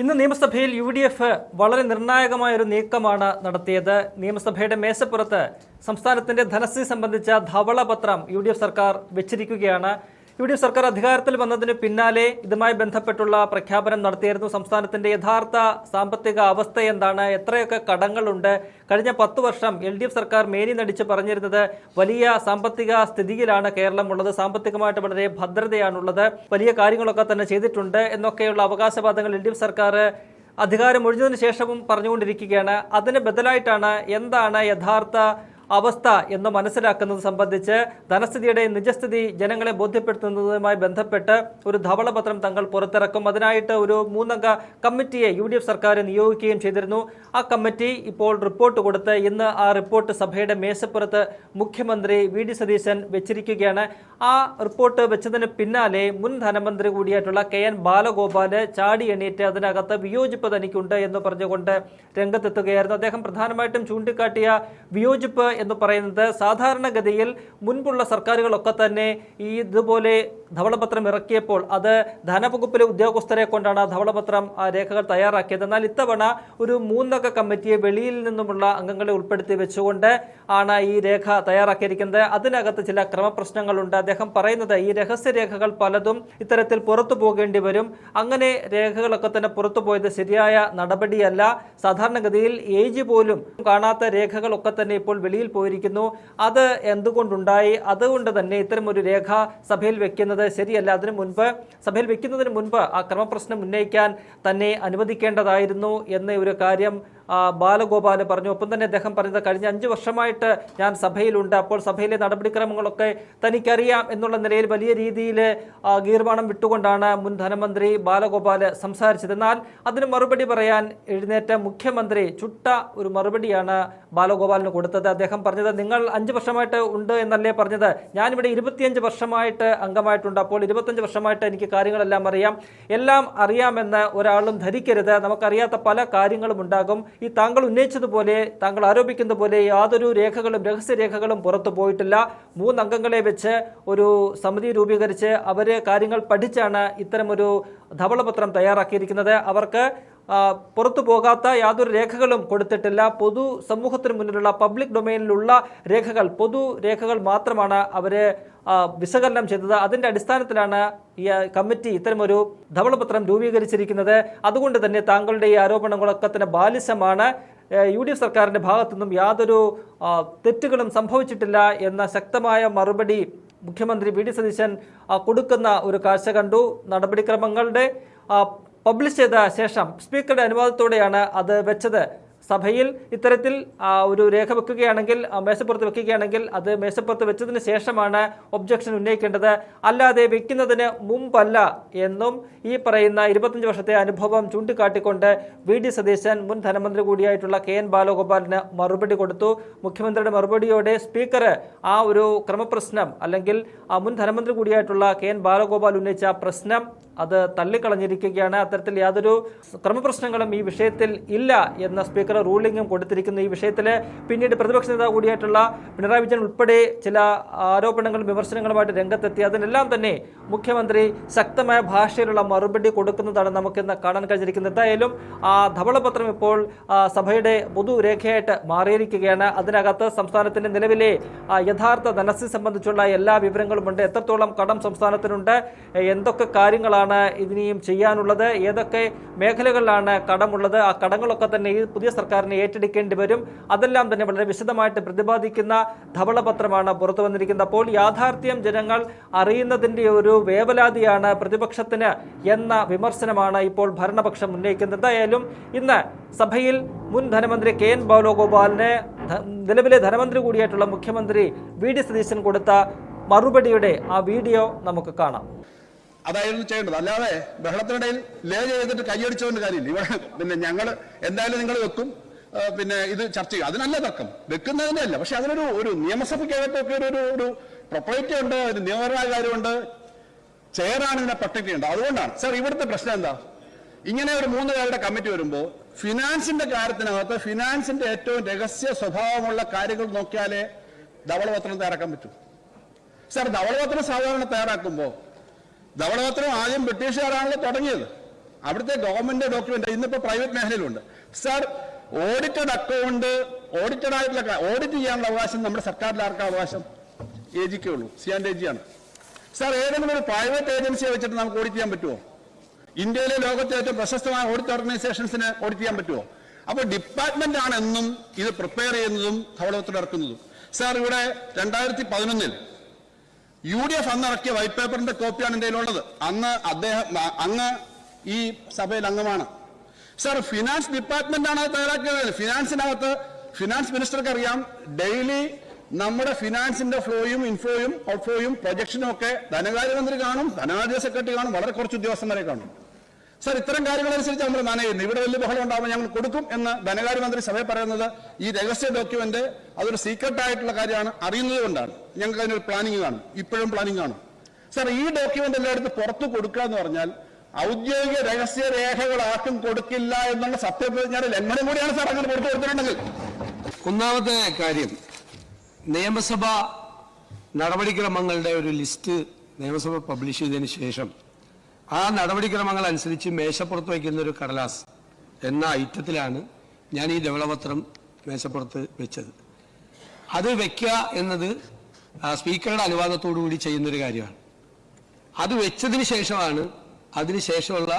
ഇന്ന് നിയമസഭയിൽ UDF വളരെ നിർണായകമായ ഒരു നീക്കമാണ് നടത്തിയത്. നിയമസഭയുടെ മേശപ്പുറത്ത് സംസ്ഥാനത്തിന്റെ ധനസ്ഥിതി സംബന്ധിച്ച ധവളപത്രം UDF സർക്കാർ വെച്ചിരിക്കുകയാണ്. UDF സർക്കാർ അധികാരത്തിൽ വന്നതിന് പിന്നാലെ ഇതുമായി ബന്ധപ്പെട്ടുള്ള പ്രഖ്യാപനം നടത്തിയിരുന്നു. സംസ്ഥാനത്തിന്റെ യഥാർത്ഥ സാമ്പത്തിക അവസ്ഥ എന്താണ്, എത്രയൊക്കെ കടങ്ങളുണ്ട്, കഴിഞ്ഞ 10 വർഷം LDF സർക്കാർ മേനി നടിച്ച് പറഞ്ഞിരുന്നത് വലിയ സാമ്പത്തിക സ്ഥിതിയിലാണ് കേരളം ഉള്ളത്, സാമ്പത്തികമായിട്ട് വളരെ ഭദ്രതയാണുള്ളത്, വലിയ കാര്യങ്ങളൊക്കെ തന്നെ ചെയ്തിട്ടുണ്ട് എന്നൊക്കെയുള്ള അവകാശവാദങ്ങൾ LDF സർക്കാർ അധികാരം ഒഴിഞ്ഞതിന് ശേഷവും പറഞ്ഞുകൊണ്ടിരിക്കുകയാണ്. അതിന് ബദലായിട്ടാണ് എന്താണ് യഥാർത്ഥ അവസ്ഥ എന്ന് മനസ്സിലാക്കുന്നത് സംബന്ധിച്ച് ധനസ്ഥിതിയുടെ നിജസ്ഥിതി ജനങ്ങളെ ബോധ്യപ്പെടുത്തുന്നതുമായി ബന്ധപ്പെട്ട് ഒരു ധവളപത്രം തങ്ങൾ പുറത്തിറക്കും. അതിനായിട്ട് ഒരു 3 അംഗ കമ്മിറ്റിയെ UDF സർക്കാർ നിയോഗിക്കുകയും ചെയ്തിരുന്നു. ആ കമ്മിറ്റി ഇപ്പോൾ റിപ്പോർട്ട് കൊടുത്ത് ഇന്ന് ആ റിപ്പോർട്ട് സഭയുടെ മേശപ്പുറത്ത് മുഖ്യമന്ത്രി VD സതീശൻ വെച്ചിരിക്കുകയാണ്. ആ റിപ്പോർട്ട് വെച്ചതിന് പിന്നാലെ മുൻ ധനമന്ത്രി കൂടിയായിട്ടുള്ള KN ബാലഗോപാല് ചാടി എണീറ്റ് അതിനകത്ത് വിയോജിപ്പ് തനിക്കുണ്ട് എന്ന് പറഞ്ഞുകൊണ്ട് രംഗത്തെത്തുകയായിരുന്നു. അദ്ദേഹം പ്രധാനമായിട്ടും ചൂണ്ടിക്കാട്ടിയ വിയോജിപ്പ് എന്ന് പറയുന്നത് സാധാരണഗതിയിൽ മുൻപുള്ള സർക്കാരുകളൊക്കെ തന്നെ ഈ ഇതുപോലെ ധവളപത്രം ഇറക്കിയപ്പോൾ അത് ധനവകുപ്പിലെ ഉദ്യോഗസ്ഥരെ കൊണ്ടാണ് ധവളപത്രം രേഖകൾ തയ്യാറാക്കിയത്. എന്നാൽ ഇത്തവണ ഒരു 3 അംഗ കമ്മിറ്റിയെ വെളിയിൽ നിന്നുമുള്ള അംഗങ്ങളെ ഉൾപ്പെടുത്തി വെച്ചുകൊണ്ട് ആണ് ഈ രേഖ തയ്യാറാക്കിയിരിക്കുന്നത്. അതിനകത്ത് ചില ക്രമപ്രശ്നങ്ങളുണ്ട്. അദ്ദേഹം പറയുന്നത് ഈ രഹസ്യരേഖകൾ പലതും ഇത്തരത്തിൽ പുറത്തു പോകേണ്ടി വരും. അങ്ങനെ രേഖകളൊക്കെ തന്നെ പുറത്തു പോയത് ശരിയായ നടപടിയല്ല. സാധാരണഗതിയിൽ AG പോലും കാണാത്ത രേഖകളൊക്കെ തന്നെ ഇപ്പോൾ വെളിയിൽ പോയിരിക്കുന്നു. അത് എന്തുകൊണ്ടുണ്ടായി? അതുകൊണ്ട് തന്നെ ഇത്തരമൊരു രേഖ സഭയിൽ വെക്കുന്നത് ശരിയല്ല. സഭയിൽ വെക്കുന്നതിന് മുൻപ് ആ ക്രമപ്രശ്നം ഉന്നയിക്കാൻ തന്നെ അനുവദിക്കേണ്ടതായിരുന്നു എന്ന ഒരു കാര്യം ബാലഗോപാൽ പറഞ്ഞു. ഒപ്പം തന്നെ അദ്ദേഹം പറഞ്ഞത് കഴിഞ്ഞ 5 വർഷമായിട്ട് ഞാൻ സഭയിലുണ്ട്, അപ്പോൾ സഭയിലെ നടപടിക്രമങ്ങളൊക്കെ തനിക്കറിയാം എന്നുള്ള നിലയിൽ വലിയ രീതിയിൽ ഗീർവാണം വിട്ടുകൊണ്ടാണ് മുൻ ധനമന്ത്രി ബാലഗോപാൽ സംസാരിച്ചത്. എന്നാൽ അതിന് മറുപടി പറയാൻ എഴുന്നേറ്റ മുഖ്യമന്ത്രി ചുട്ട ഒരു മറുപടിയാണ് ബാലഗോപാലിന് കൊടുത്തത്. അദ്ദേഹം പറഞ്ഞത്, നിങ്ങൾ 5 വർഷമായിട്ട് ഉണ്ട് എന്നല്ലേ പറഞ്ഞത്, ഞാനിവിടെ 25 വർഷമായിട്ട് അംഗമായിട്ടുണ്ട്, അപ്പോൾ 25 വർഷമായിട്ട് എനിക്ക് കാര്യങ്ങളെല്ലാം അറിയാം. എല്ലാം അറിയാമെന്ന് ഒരാളും ധരിക്കരുത്. നമുക്കറിയാത്ത പല കാര്യങ്ങളും ഉണ്ടാകും. ഈ താങ്കൾ ഉന്നയിച്ചതുപോലെ, താങ്കൾ ആരോപിക്കുന്ന പോലെ യാതൊരു രേഖകളും രഹസ്യരേഖകളും പുറത്തു പോയിട്ടില്ല. 3 അംഗങ്ങളെ വെച്ച് ഒരു സമിതി രൂപീകരിച്ച് അവര് കാര്യങ്ങൾ പഠിച്ചാണ് ഇത്തരമൊരു ധവളപത്രം തയ്യാറാക്കിയിരിക്കുന്നത്. അവർക്ക് പുറത്തു പോകാത്ത യാതൊരു രേഖകളും കൊടുത്തിട്ടില്ല. പൊതു സമൂഹത്തിന് മുന്നിലുള്ള പബ്ലിക് ഡൊമൈനിലുള്ള രേഖകൾ, പൊതു രേഖകൾ മാത്രമാണ് അവര് വിശകലനം ചെയ്തത്. അതിന്റെ അടിസ്ഥാനത്തിലാണ് ഈ കമ്മിറ്റി ഇത്തരമൊരു ധവളപത്രം രൂപീകരിച്ചിരിക്കുന്നത്. അതുകൊണ്ട് തന്നെ താങ്കളുടെ ഈ ആരോപണങ്ങളൊക്കെ തന്നെ ബാലിശമാണ്. UDF സർക്കാരിന്റെ ഭാഗത്തു നിന്നും യാതൊരു തെറ്റുകളും സംഭവിച്ചിട്ടില്ല എന്ന ശക്തമായ മറുപടി മുഖ്യമന്ത്രി VD സതീശൻ കൊടുക്കുന്ന ഒരു കാഴ്ച കണ്ടു. നടപടിക്രമങ്ങളുടെ പബ്ലിഷ് ചെയ്ത ശേഷം സ്പീക്കറുടെ അനുവാദത്തോടെയാണ് അത് വെച്ചത്. സഭയിൽ ഇത്തരത്തിൽ ഒരു രേഖ വെക്കുകയാണെങ്കിൽ, മേശപ്പുറത്ത് വെക്കുകയാണെങ്കിൽ അത് മേശപ്പുറത്ത് വെച്ചതിന് ശേഷമാണ് ഒബ്ജക്ഷൻ ഉന്നയിക്കേണ്ടത്, അല്ലാതെ വെക്കുന്നതിന് മുമ്പല്ല എന്നും ഈ പറയുന്ന 25 വർഷത്തെ അനുഭവം ചൂണ്ടിക്കാട്ടിക്കൊണ്ട് VD സതീശൻ മുൻ ധനമന്ത്രി കൂടിയായിട്ടുള്ള KN ബാലഗോപാലിന് മറുപടി കൊടുത്തു. മുഖ്യമന്ത്രിയുടെ മറുപടിയോടെ സ്പീക്കർ ആ ഒരു ക്രമപ്രശ്നം, അല്ലെങ്കിൽ മുൻ ധനമന്ത്രി കൂടിയായിട്ടുള്ള KN ബാലഗോപാൽ ഉന്നയിച്ച പ്രശ്നം അത് തള്ളിക്കളഞ്ഞിരിക്കുകയാണ്. അത്തരത്തിൽ യാതൊരു ക്രമപ്രശ്നങ്ങളും ഈ വിഷയത്തിൽ ഇല്ല എന്ന സ്പീക്കർ റൂളിംഗും കൊടുത്തിരിക്കുന്നു. ഈ വിഷയത്തിൽ പിന്നീട് പ്രതിപക്ഷ നേതാവ് കൂടിയായിട്ടുള്ള പിണറായി വിജയൻ ഉൾപ്പെടെ ചില ആരോപണങ്ങളും വിമർശനങ്ങളുമായിട്ട് രംഗത്തെത്തി. അതിനെല്ലാം തന്നെ മുഖ്യമന്ത്രി ശക്തമായ ഭാഷയിലുള്ള മറുപടി കൊടുക്കുന്നതാണ് നമുക്കിന്ന് കാണാൻ കഴിഞ്ഞിരിക്കുന്നത്. എന്തായാലും ആ ധവളപത്രം ഇപ്പോൾ സഭയുടെ പൊതുരേഖയായിട്ട് മാറിയിരിക്കുകയാണ്. അതിനകത്ത് സംസ്ഥാനത്തിന്റെ നിലവിലെ യഥാർത്ഥ ധനസ്ഥിതി സംബന്ധിച്ചുള്ള എല്ലാ വിവരങ്ങളുമുണ്ട്. എത്രത്തോളം കടം സംസ്ഥാനത്തിനുണ്ട്, എന്തൊക്കെ കാര്യങ്ങളാണ് ഇതിനെയും ചെയ്യാനുള്ളത്, ഏതൊക്കെ മേഖലകളിലാണ് കടമുള്ളത്, ആ കടങ്ങളൊക്കെ തന്നെ ഈ പുതിയ സർക്കാരിനെ ഏറ്റെടുക്കേണ്ടി വരും. അതെല്ലാം തന്നെ വളരെ വിശദമായിട്ട് പ്രതിപാദിക്കുന്ന ധവളപത്രമാണ് പുറത്തു വന്നിരിക്കുന്നത്. അപ്പോൾ യാഥാർത്ഥ്യം ജനങ്ങൾ അറിയുന്നതിന്റെ ഒരു വേവലാതിയാണ് പ്രതിപക്ഷത്തിന് എന്ന വിമർശനമാണ് ഇപ്പോൾ ഭരണപക്ഷം ഉന്നയിക്കുന്നത്. എന്തായാലും ഇന്ന് സഭയിൽ മുൻ ധനമന്ത്രി KN ബാലഗോപാലിന് നിലവിലെ ധനമന്ത്രി കൂടിയായിട്ടുള്ള മുഖ്യമന്ത്രി VD സതീശൻ കൊടുത്ത മറുപടിയുടെ ആ വീഡിയോ നമുക്ക് കാണാം. അതായിരുന്നു ചെയ്യേണ്ടത്. അല്ലാതെ ബഹളത്തിനിടയിൽ ചെയ്തിട്ട് കൈയടിച്ചവന്റെ കാര്യമില്ല. ഇവിടെ പിന്നെ ഞങ്ങൾ എന്തായാലും നിങ്ങൾ വെക്കും, പിന്നെ ഇത് ചർച്ച ചെയ്യും, അതിനല്ല തർക്കം, വെക്കുന്നതിന്റെ അല്ല. പക്ഷെ അതിനൊരു നിയമസഭയ്ക്കകത്തൊക്കെ ഒരു പ്രൊപ്പറേറ്റി ഉണ്ട്, ഒരു നിയമപരമായ കാര്യമുണ്ട്, ചെയറാണ് ഇതിനെ പ്രൊട്ടക്ട് ചെയ്യേണ്ടത്. അതുകൊണ്ടാണ് സാർ ഇവിടുത്തെ പ്രശ്നം എന്താ, ഇങ്ങനെ ഒരു 3 പേരുടെ കമ്മിറ്റി വരുമ്പോൾ ഫിനാൻസിന്റെ കാര്യത്തിനകത്ത് ഫിനാൻസിന്റെ ഏറ്റവും രഹസ്യ സ്വഭാവമുള്ള കാര്യങ്ങൾ നോക്കിയാലേ ധവളപത്രം തയ്യാറാക്കാൻ പറ്റൂ. സാർ ധവളപത്രം സാധാരണ തയ്യാറാക്കുമ്പോൾ ധവളപത്രം ആദ്യം ബ്രിട്ടീഷുകാരാണല്ലോ തുടങ്ങിയത്. അവിടുത്തെ ഗവൺമെന്റ് ഡോക്യുമെന്റ് ഇന്നിപ്പോ പ്രൈവറ്റ് മേഖലയിലുണ്ട്. സാർ, ഓഡിറ്റഡ് അക്കൗണ്ട്, ഓഡിറ്റഡ് ആയിട്ടുള്ള ഓഡിറ്റ് ചെയ്യാനുള്ള അവകാശം നമ്മുടെ സർക്കാരിൽ ആർക്കാ അവകാശം? AGക്കേ ഉള്ളൂ. C&AG ആണ്. സാർ, ഏതെങ്കിലും ഒരു പ്രൈവറ്റ് ഏജൻസിയെ വെച്ചിട്ട് നമുക്ക് ഓഡിറ്റ് ചെയ്യാൻ പറ്റുമോ? ഇന്ത്യയിലെ ലോകത്തെ ഏറ്റവും പ്രശസ്തമായ ഓഡിറ്റ് ഓർഗനൈസേഷൻസിന് ഓഡിറ്റ് ചെയ്യാൻ പറ്റുമോ? അപ്പോൾ ഡിപ്പാർട്ട്മെന്റ് ആണ് എന്നും ഇത് പ്രിപ്പയർ ചെയ്യുന്നതും ധവളപത്രം ഇറക്കുന്നതും. സാർ, ഇവിടെ 2011 UDF അന്ന് ഇറക്കിയ വൈറ്റ് പേപ്പറിന്റെ കോപ്പിയാണ് എൻ്റെ കയ്യിലുള്ളത്. അന്ന് അങ്ങ് ഈ സഭയിൽ അംഗമാണ്. സാർ, ഫിനാൻസ് ഡിപ്പാർട്ട്മെന്റ് ആണ് അത് തയ്യാറാക്കിയത്. ഫിനാൻസിനകത്ത് ഫിനാൻസ് മിനിസ്റ്റർക്ക് അറിയാം ഡെയിലി നമ്മുടെ ഫിനാൻസിന്റെ ഫ്ലോയും ഇൻഫ്ലോയും ഔട്ട്ഫ്ലോയും പ്രൊജക്ഷനും ഒക്കെ ധനകാര്യമന്ത്രി കാണും, ധനകാര്യ സെക്രട്ടറി കാണും, വളരെ കുറച്ച് ഉദ്യോഗസ്ഥന്മാരെ കാണും. സാർ, ഇത്തരം കാര്യങ്ങളനുസരിച്ച് നമ്മൾ മാനേജ് ഇവിടെ വലിയ ബഹളം ഉണ്ടാകുമ്പോൾ ഞങ്ങൾ കൊടുക്കും എന്ന് ധനകാര്യമന്ത്രി സഭയെ പറയുന്നത് ഈ രഹസ്യ ഡോക്യുമെന്റ് അതൊരു സീക്രട്ട് ആയിട്ടുള്ള കാര്യമാണ്, അറിയുന്നത് കൊണ്ടാണ്. ഞങ്ങൾക്ക് അതിനൊരു പ്ലാനിങ് കാണും, ഇപ്പോഴും പ്ലാനിങ് കാണും. സാർ, ഈ ഡോക്യുമെന്റ് എല്ലായിടത്തും പുറത്ത് കൊടുക്കുക എന്ന് പറഞ്ഞാൽ ഔദ്യോഗിക രഹസ്യ രേഖകൾ ആർക്കും കൊടുക്കില്ല എന്നുള്ള സത്യപ്രതിജ്ഞയുടെ ലംഘനം കൂടിയാണ് സാർ അങ്ങനെ പുറത്തു കൊടുത്തിട്ടുണ്ടെങ്കിൽ. ഒന്നാമത്തെ കാര്യം, നിയമസഭ നടപടിക്രമങ്ങളുടെ ഒരു ലിസ്റ്റ് നിയമസഭ പബ്ലിഷ് ചെയ്തതിന് ശേഷം ആ നടപടിക്രമങ്ങൾ അനുസരിച്ച് മേശപ്പുറത്ത് വയ്ക്കുന്ന ഒരു കടലാസ് എന്ന ഐറ്റത്തിലാണ് ഞാൻ ഈ ധവളപത്രം മേശപ്പുറത്ത് വെച്ചത്. അത് വെക്കുക എന്നത് സ്പീക്കറുടെ അനുവാദത്തോടു കൂടി ചെയ്യുന്നൊരു കാര്യമാണ്. അത് വെച്ചതിന് ശേഷമാണ് അതിനുശേഷമുള്ള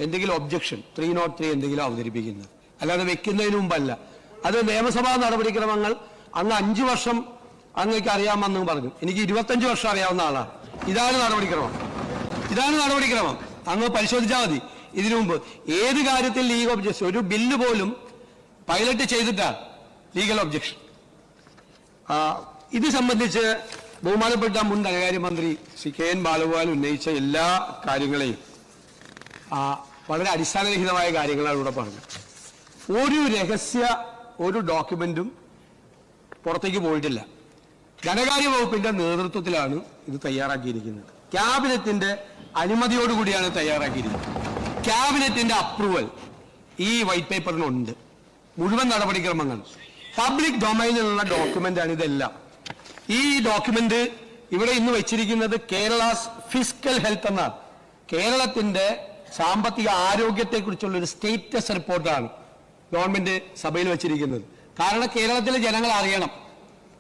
എന്തെങ്കിലും ഒബ്ജക്ഷൻ 303 എന്തെങ്കിലും അവതരിപ്പിക്കുന്നത്, അല്ലാതെ വെക്കുന്നതിന് മുമ്പല്ല. അത് നിയമസഭാ നടപടിക്രമങ്ങൾ അങ്ങ് 5 വർഷം അങ്ങേക്ക് അറിയാമെന്ന് പറഞ്ഞു. എനിക്ക് 25 വർഷം അറിയാവുന്ന ആളാണ്. ഇതാണ് നടപടിക്രമം. അങ്ങ് പരിശോധിച്ചാൽ മതി. ഇതിനു മുമ്പ് ഏത് കാര്യത്തിൽ ലീഗൽ ഒബ്ജക്ഷൻ, ഒരു ബില്ല് പോലും പൈലറ്റ് ചെയ്തിട്ടാണ് ലീഗൽ ഒബ്ജക്ഷൻ. ഇത് സംബന്ധിച്ച് ബഹുമാനപ്പെട്ട മുൻ ധനകാര്യമന്ത്രി ശ്രീ KN ബാലഗോപാൽ ഉന്നയിച്ച എല്ലാ കാര്യങ്ങളെയും വളരെ അടിസ്ഥാനരഹിതമായ കാര്യങ്ങളാണ് ഇവിടെ പറഞ്ഞത്. ഒരു ഡോക്യുമെന്റും പുറത്തേക്ക് പോയിട്ടില്ല. ധനകാര്യ വകുപ്പിന്റെ നേതൃത്വത്തിലാണ് ഇത് തയ്യാറാക്കിയിരിക്കുന്നത്. ക്യാബിനറ്റിന്റെ അനുമതിയോടുകൂടിയാണ് തയ്യാറാക്കിയിരിക്കുന്നത്. ക്യാബിനറ്റിന്റെ അപ്രൂവൽ ഈ വൈറ്റ് പേപ്പറിനുണ്ട്. മുഴുവൻ നടപടിക്രമങ്ങൾ പബ്ലിക് ഡൊമൈനിലുള്ള ഡോക്യുമെന്റാണ് ഇതെല്ലാം. ഈ ഡോക്യുമെന്റ് ഇവിടെ ഇന്ന് വെച്ചിരിക്കുന്നത് കേരളാസ് ഫിസ്ക്കൽ ഹെൽത്ത് എന്നാണ്. കേരളത്തിന്റെ സാമ്പത്തിക ആരോഗ്യത്തെക്കുറിച്ചുള്ള ഒരു സ്റ്റേറ്റസ് റിപ്പോർട്ടാണ് ഗവൺമെന്റ് സഭയിൽ വെച്ചിരിക്കുന്നത്. കാരണം കേരളത്തിലെ ജനങ്ങൾ അറിയണം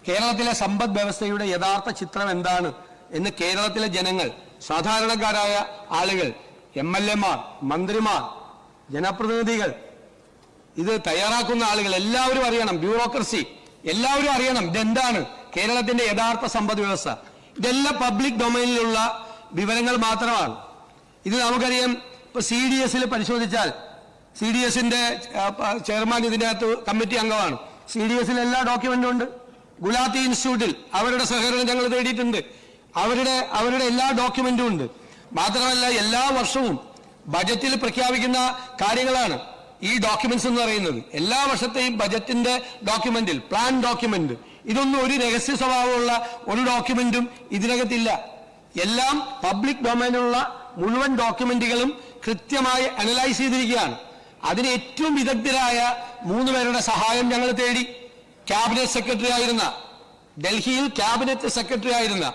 കേരളത്തിലെ സമ്പദ് വ്യവസ്ഥയുടെ യഥാർത്ഥ ചിത്രം എന്താണ് എന്ന്. കേരളത്തിലെ ജനങ്ങൾ, സാധാരണക്കാരായ ആളുകൾ, MLA-മാർ, മന്ത്രിമാർ, ജനപ്രതിനിധികൾ, ഇത് തയ്യാറാക്കുന്ന ആളുകൾ എല്ലാവരും അറിയണം. ബ്യൂറോക്രസി എല്ലാവരും അറിയണം ഇതെന്താണ് കേരളത്തിന്റെ യഥാർത്ഥ സമ്പദ് വ്യവസ്ഥ. ഇതെല്ലാം പബ്ലിക് ഡൊമൈനിലുള്ള വിവരങ്ങൾ മാത്രമാണ്. ഇത് നമുക്കറിയാം. ഇപ്പൊ CDS-ൽ പരിശോധിച്ചാൽ CDS-ന്റെ ചെയർമാൻ ഇതിനകത്ത് കമ്മിറ്റി അംഗമാണ്. CDS-ൽ എല്ലാ ഡോക്യുമെന്റും ഉണ്ട്. ഗുലാത്തി ഇൻസ്റ്റിറ്റ്യൂട്ടിൽ അവരുടെ സഹകരണം ഞങ്ങൾ തേടിയിട്ടുണ്ട്. അവരുടെ എല്ലാ ഡോക്യുമെന്റും ഉണ്ട്. മാത്രമല്ല എല്ലാ വർഷവും ബജറ്റിൽ പ്രഖ്യാപിക്കുന്ന കാര്യങ്ങളാണ് ഈ ഡോക്യുമെന്റ്സ് എന്ന് പറയുന്നത്. എല്ലാ വർഷത്തെയും ബജറ്റിന്റെ ഡോക്യുമെന്റിൽ, പ്ലാൻ ഡോക്യുമെന്റ്, ഇതൊന്നും ഒരു രഹസ്യ സ്വഭാവമുള്ള ഒരു ഡോക്യുമെന്റും ഇതിനകത്തില്ല. എല്ലാം പബ്ലിക് ഡൊമൈനിലുള്ള മുഴുവൻ ഡോക്യുമെന്റുകളും കൃത്യമായി അനലൈസ് ചെയ്തിരിക്കുകയാണ്. അതിന് ഏറ്റവും വിദഗ്ധരായ 3 പേരുടെ സഹായം ഞങ്ങൾ തേടി. ക്യാബിനറ്റ് സെക്രട്ടറി ആയിരുന്ന, ഡൽഹിയിൽ ക്യാബിനറ്റ് സെക്രട്ടറി ആയിരുന്ന,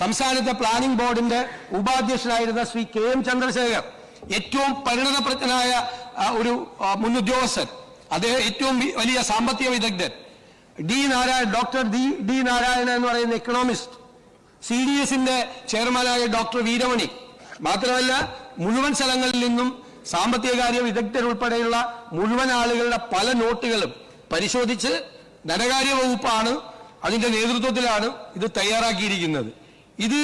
സംസ്ഥാനത്തെ പ്ലാനിംഗ് ബോർഡിന്റെ ഉപാധ്യക്ഷനായിരുന്ന ശ്രീ KM ചന്ദ്രശേഖർ, ഏറ്റവും പരിണതപ്രജ്ഞനായ ഒരു മുൻ ഉദ്യോഗസ്ഥൻ, അദ്ദേഹം ഏറ്റവും വലിയ സാമ്പത്തിക വിദഗ്ധൻ, ഡോക്ടർ ഡി നാരായണ എന്ന് പറയുന്ന എക്കണോമിസ്റ്റ്, CDS-ന്റെ ചെയർമാനായ ഡോക്ടർ വീരമണി. മാത്രമല്ല മുഴുവൻ സ്ഥലങ്ങളിൽ നിന്നും സാമ്പത്തിക കാര്യ വിദഗ്ധരുൾപ്പെടെയുള്ള മുഴുവൻ ആളുകളുടെ പല നോട്ടുകളും പരിശോധിച്ച് ധനകാര്യ വകുപ്പാണ് അതിന്റെ നേതൃത്വത്തിലാണ് ഇത് തയ്യാറാക്കിയിരിക്കുന്നത്. ഇത്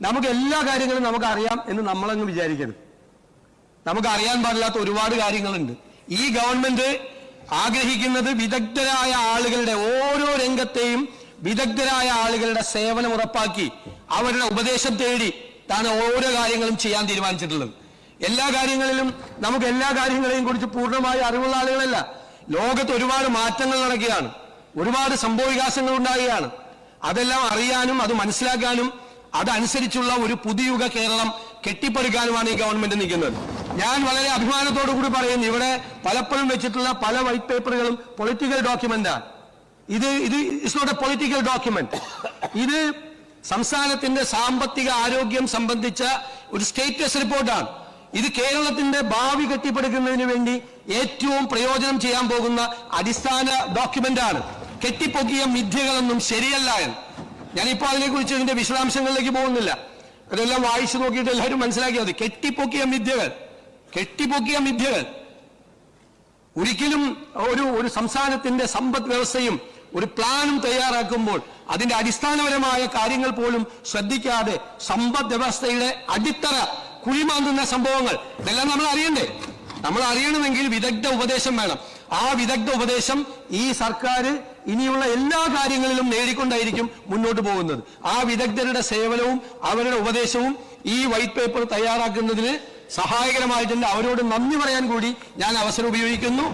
നമുക്ക് എല്ലാ കാര്യങ്ങളും നമുക്ക് അറിയാം എന്ന് നമ്മളങ്ങ് വിചാരിക്കരുത്. നമുക്ക് അറിയാൻ പാടില്ലാത്ത ഒരുപാട് കാര്യങ്ങളുണ്ട്. ഈ ഗവൺമെന്റ് ആഗ്രഹിക്കുന്നത് വിദഗ്ധരായ ആളുകളുടെ, ഓരോ രംഗത്തെയും വിദഗ്ധരായ ആളുകളുടെ സേവനം ഉറപ്പാക്കി അവരുടെ ഉപദേശം തേടി താൻ ഓരോ കാര്യങ്ങളും ചെയ്യാൻ തീരുമാനിച്ചിട്ടുള്ളത്. എല്ലാ കാര്യങ്ങളിലും നമുക്ക് എല്ലാ കാര്യങ്ങളെയും കുറിച്ച് പൂർണ്ണമായി അറിവുള്ള ആളുകളല്ല. ലോകത്ത് ഒരുപാട് മാറ്റങ്ങൾ നടക്കുകയാണ്, ഒരുപാട് സംഭവവികാസങ്ങൾ ഉണ്ടാകുകയാണ്. അതെല്ലാം അറിയാനും അത് മനസ്സിലാക്കാനും അതനുസരിച്ചുള്ള ഒരു പുതിയുഗ കേരളം കെട്ടിപ്പടുക്കാനുമാണ് ഈ ഗവൺമെന്റ് നിൽക്കുന്നത്. ഞാൻ വളരെ അഭിമാനത്തോടു കൂടി പറയുന്നു, ഇവിടെ പലപ്പോഴും വെച്ചിട്ടുള്ള പല വൈറ്റ് പേപ്പറുകളും പൊളിറ്റിക്കൽ ഡോക്യുമെന്റാണ്. ഇത് it's not a political document. ഇത് സംസ്ഥാനത്തിന്റെ സാമ്പത്തിക ആരോഗ്യം സംബന്ധിച്ച ഒരു സ്റ്റേറ്റസ് റിപ്പോർട്ടാണ്. ഇത് കേരളത്തിന്റെ ഭാവി കെട്ടിപ്പടുക്കുന്നതിന് വേണ്ടി ഏറ്റവും പ്രയോജനം ചെയ്യാൻ പോകുന്ന അടിസ്ഥാന ഡോക്യുമെന്റ് ആണ്. കെട്ടിപ്പൊക്കിയ മിഥ്യകളൊന്നും ശരിയല്ല എന്ന്. ഞാനിപ്പോ അതിനെക്കുറിച്ച് ഇതിന്റെ വിശദാംശങ്ങളിലേക്ക് പോകുന്നില്ല. അതെല്ലാം വായിച്ചു നോക്കിയിട്ട് എല്ലാവരും മനസ്സിലാക്കിയാൽ മതി. കെട്ടിപ്പൊക്കിയ മിഥ്യകൾ ഒരിക്കലും ഒരു സംസ്ഥാനത്തിന്റെ സമ്പദ് വ്യവസ്ഥയും ഒരു പ്ലാനും തയ്യാറാക്കുമ്പോൾ അതിന്റെ അടിസ്ഥാനപരമായ കാര്യങ്ങൾ പോലും ശ്രദ്ധിക്കാതെ സമ്പദ് വ്യവസ്ഥയുടെ അടിത്തറ കുഴിമാന്തുന്ന സംഭവങ്ങൾ ഇതെല്ലാം നമ്മൾ അറിയണ്ടേ? നമ്മൾ അറിയണമെങ്കിൽ വിദഗ്ധ ഉപദേശം വേണം. ആ വിദഗ്ധ ഉപദേശം ഈ സർക്കാർ ഇനിയുള്ള എല്ലാ കാര്യങ്ങളിലും നേടിക്കൊണ്ടായിരിക്കും മുന്നോട്ട് പോകുന്നത്. ആ വിദഗ്ധരുടെ സേവനവും അവരുടെ ഉപദേശവും ഈ വൈറ്റ് പേപ്പർ തയ്യാറാക്കുന്നതിന് സഹായകരമായിട്ടുണ്ട്. അവരോട് നന്ദി പറയാൻ കൂടി ഞാൻ അവസരം ഉപയോഗിക്കുന്നു.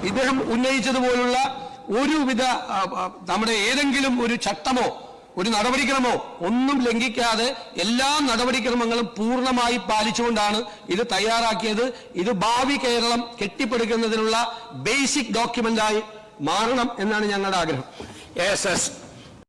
ഇദ്ദേഹം ഉന്നയിച്ചതുപോലുള്ള ഒരുവിധ നമ്മുടെ ഏതെങ്കിലും ഒരു ചട്ടമോ ഒരു നടപടിക്രമോ ഒന്നും ലംഘിക്കാതെ എല്ലാ നടപടിക്രമങ്ങളും പൂർണ്ണമായി പാലിച്ചുകൊണ്ടാണ് ഇത് തയ്യാറാക്കിയത്. ഇത് ഭാവി കേരളം കെട്ടിപ്പടുക്കുന്നതിനുള്ള ബേസിക് ഡോക്യുമെന്റായി മാറണം എന്നാണ് ഞങ്ങളുടെ ആഗ്രഹം.